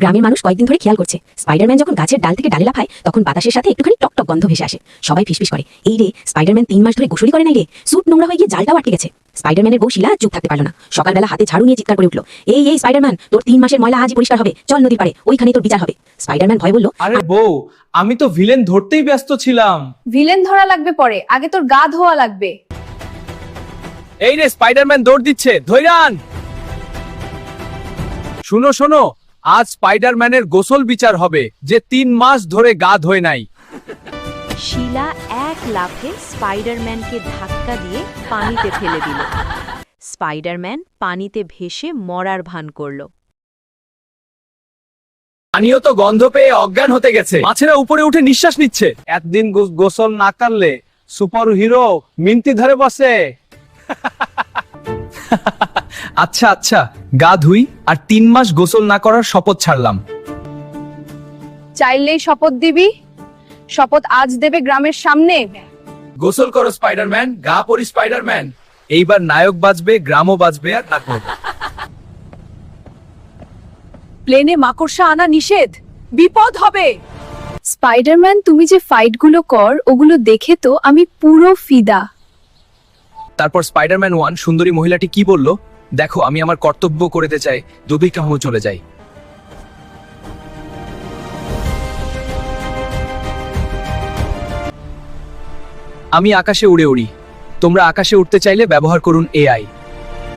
গ্রামের মানুষ কয়েকদিন ধরে খেয়াল করছে স্পাইডারম্যান যখন গাছের ডাল থেকে ডালে লাফায় তখন বাতাসের সাথে একটুখানি টকটক গন্ধ ভেসে আসে। সবাই ফিসফিস করে, এই রে স্পাইডারম্যান 3 মাস ধরে গোসলই করে নাই রে, স্যুট নোংরা হয়ে গিয়ে জালটাও আটকে গেছে। স্পাইডারম্যানের বউ শিলা চুপ থাকতে পারল না, সকালবেলা হাতে ঝাড়ু নিয়ে চিৎকার করে উঠল, এই স্পাইডারম্যান, তোর 3 মাসের ময়লা আজই পরিষ্কার হবে, চল নদীর পাড়ে, ওইখানে তোর বিচার হবে। স্পাইডারম্যান ভয় বলল, আরে বউ, আমি তো ভিলেন ধরতেই ব্যস্ত ছিলাম। ভিলেন ধরা লাগবে পরে, আগে তোর গা ধোয়া লাগবে। এই রে স্পাইডারম্যান দৌড় দিচ্ছে, ধৈরান। শুনো শোনো, আজ স্পাইডারম্যানের গোসল বিচার হবে, যে 3 মাস ধরে গা ধোয় নাই। শিলা এক লাফে স্পাইডারম্যানকে ধাক্কা দিয়ে পানিতে ফেলে দিল। স্পাইডারম্যান পানিতে ভেসে মরার ভান করল। পানিও তো গন্ধ পেয়ে অজ্ঞান হতে গেছে, মাছেরা উপরে উঠে নিঃশ্বাস নিচ্ছে। একদিন গোসল না করলে সুপার হিরো মিনতি ধরে বসে। আচ্ছা আচ্ছা, গা ধুই আর 3 মাস গোসল না করার শপথ ছাড়লাম। চাইলেই শপথ দিবি? শপথ আজ দেবে গ্রামের সামনে। গোসল করো স্পাইডারম্যান, গা পরি স্পাইডারম্যান। এইবার নায়ক বাজবে, গ্রামও বাজবে আর নাকো। প্লেনে মাকড়সা আনা নিষেধ, বিপদ হবে। স্পাইডারম্যান, তুমি যে ফাইটগুলো কর ওগুলো দেখে তো আমি পুরো ফিদা। তারপর স্পাইডারম্যান 1 সুন্দরী মহিলাটি কি বলল, দেখো আমি আমার কর্তব্য করতে চাই, যদি কাহো চলে যাই। আমি আকাশে উড়ে উড়ি, তোমরা আকাশে উঠতে চাইলে ব্যবহার করুন AI।